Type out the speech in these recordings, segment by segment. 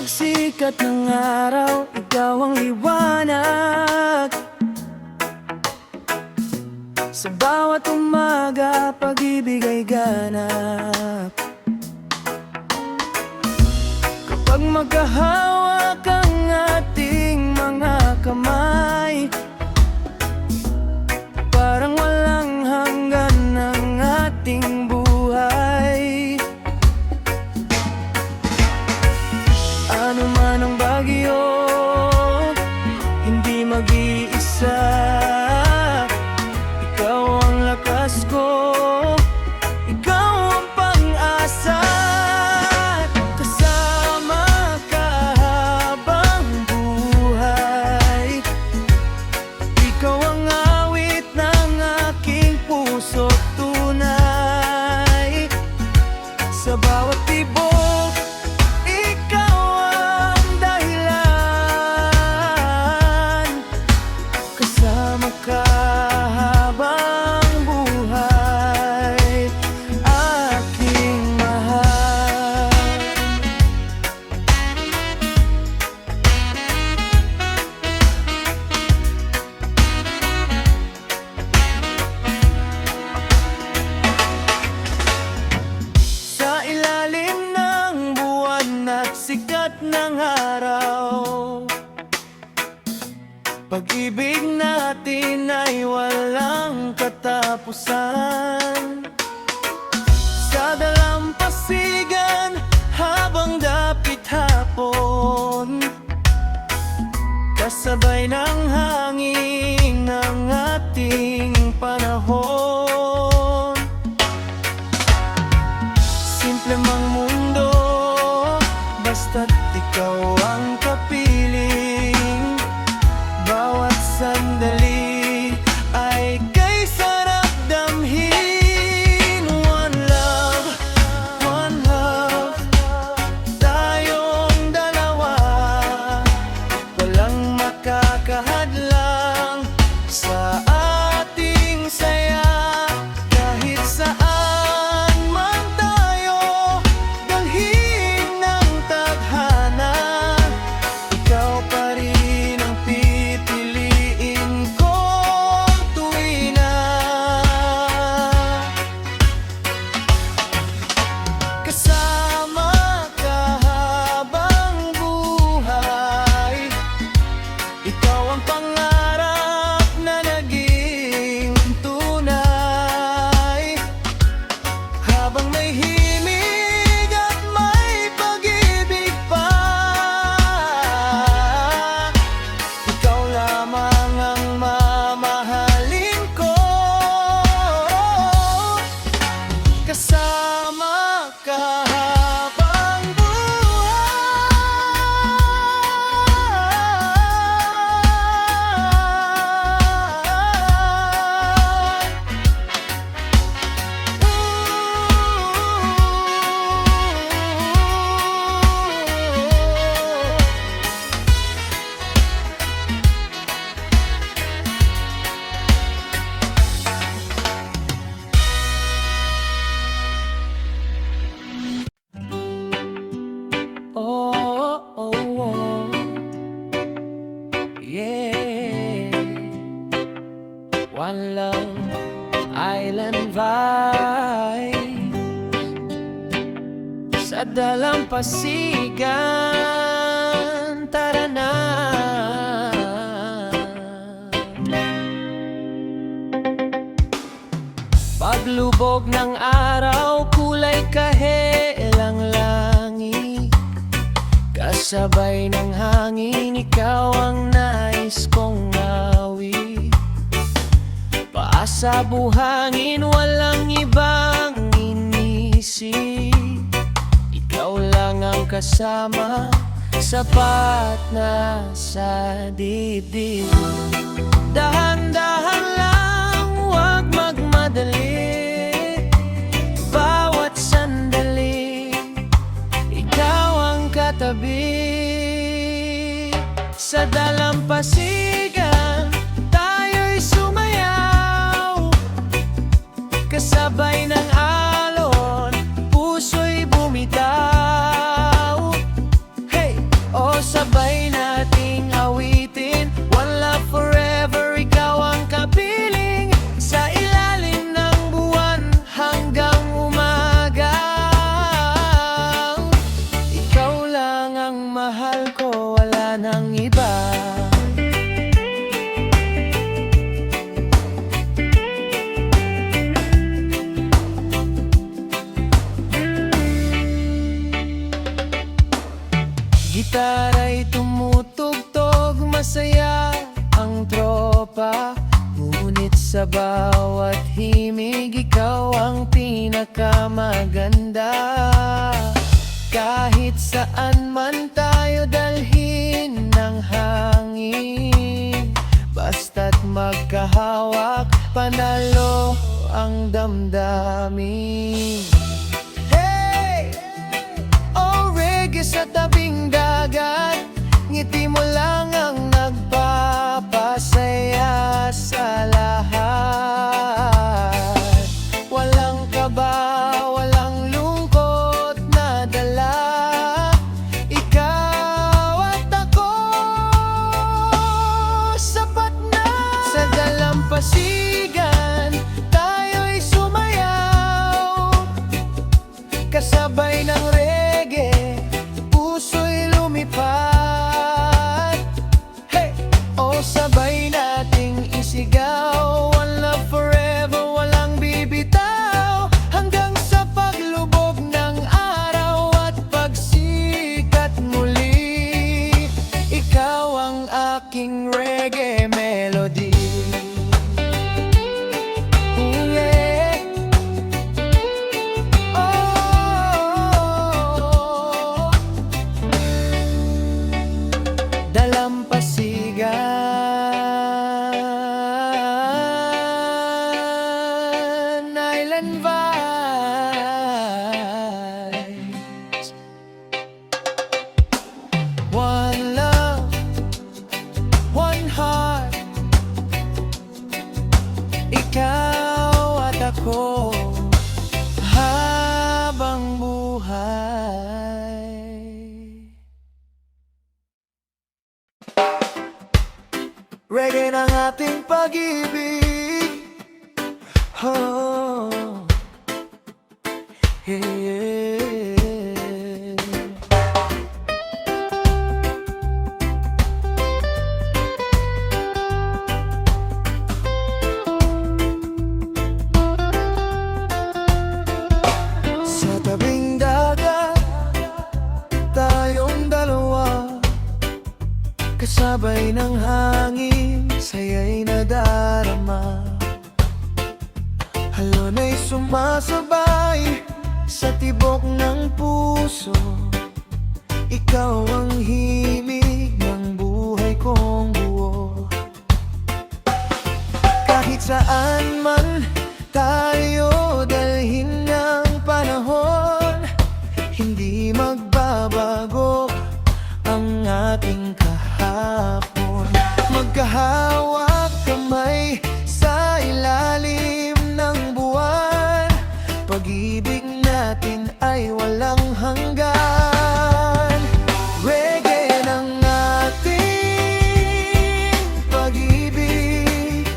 pagsikat ng araw, ikaw ang liwanag. Sa bawat umaga, pag-ibig ay ganap. Kapag magkahawak ang ating mga kamay, parang walang hanggan ang ating buhay. Ano man ang bagyo, hindi mag-iisa. Ikaw ang lakas ko, ikaw ang pang-asa. Kasama ka habang buhay. Ikaw ang awit ng aking puso't tunay. Sa bawat tibok, ikaw ang dahilan. Kasama ka habang buhay, aking mahal. Sa ilalim ng buwan at sikat ng araw, pag-ibig natin ay walang katapusan. Sa dalampasigan habang dapit hapon, kasabay ng hangin ng ating panahon. Simple mang mundo, basta't ikaw ang kapiling. Bawat sandali ay kay sarap damhin. One love, tayong dalawa. Walang makakahadlang sa ating saya. Kahit saan man tayo dalhin ng tadhana, ikaw pa rin ang pipiliin kong tuwina. Kasama ka habang buhay, ikaw ang pangarap na naging tunay. Habang may himig at may pag-ibig pa, ikaw lamang ang mamahalin ko. Kasama ka habang yeah. One love, island vibe. Sa dalampasigan, tara na. Paglubog ng araw, kulay kahelang langit. Kasabay ng hangin, ikaw ang nais kong awit. Paasa buhangin, walang ibang inisip. Ikaw lang ang kasama, sapat na sa dibdib. Dahan-dahan lang, huwag magmadali. Bawat sandali, ikaw ang katabi. Sa dalampasigan, tayo'y sumayaw. Kasabay ng alon, puso'y bumitaw. Hey! Gitara'y tumutugtog, masaya ang tropa. Ngunit sa bawat himig, ikaw ang pinakamaganda. Kahit saan man tayo dalhin ng hangin, basta't magkahawak, panalo ang damdamin. Hey! Oh, reggae sa tabing dagat, ngiti mo lang ang nagpapasaya sa lahat. Walang kaba, walang lungkot na dala. Ikaw at ako, sapat na. Sa dalampasigan, tayo'y sumayaw, kasabay ng reggae, puso'y lumipad. Hey! O sabay nating isigaw, one love forever, walang bibitaw, hanggang sa paglubog ng araw at pagsikat muli. Ikaw ang aking reggae melody. Ooh, yeah. Oh, Dalampasigan Island Vibes. One love, one heart, ikaw at ako habang buhay. Reggae ng ating pag-ibig. Oh, yeah. Sa tabing dagat, tayong dalawa, kasabay ng hangin, saya'y nadarama. Halona'y sumasabay sa tibok ng puso. Ikaw ang himig ng buhay kong buo. Kahit saan man tayo dalhin ng panahon, hindi magbabago ang ating kahapon. Magkahawak kamay sa ilalim ng buwan, pag-ibig natin ay walang hanggan. Reggae ng ating pag-ibig,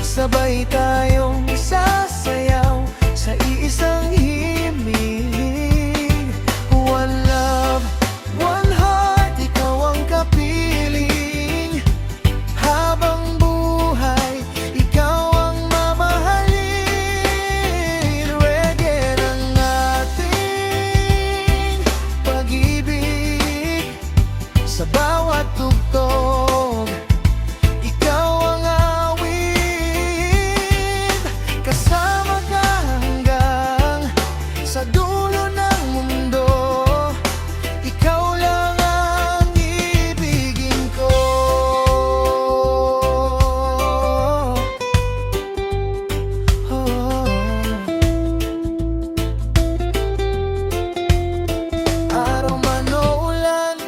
sabay tayong sasayaw sa iisang himig. One love, one heart, ikaw ang kapiling. Habang buhay, ikaw ang mamahalin. Reggae ng ating pag-ibig, sa bawat tugtog, ikaw ang awit. Kasama ka hanggang sa dulo ng mundo, ikaw lang ang ibigin ko. Oh. Araw man o ulan,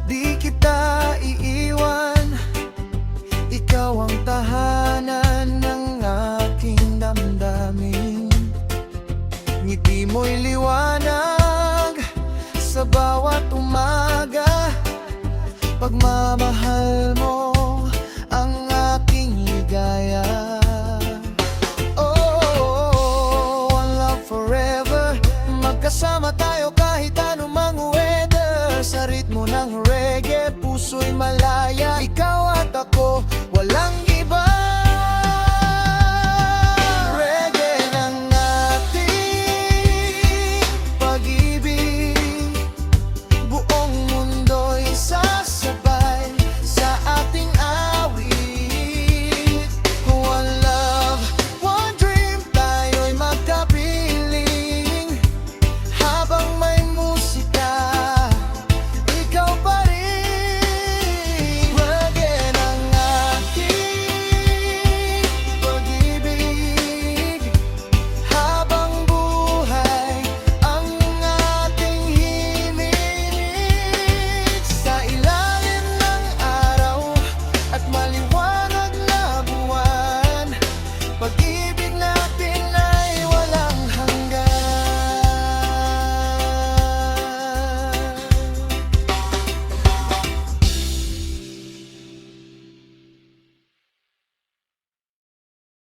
di kita iiwan. Ikaw ang tahanan ng aking damdamin. Ngiti mo'y liwanag sa bawat umaga. Pagmamahal mo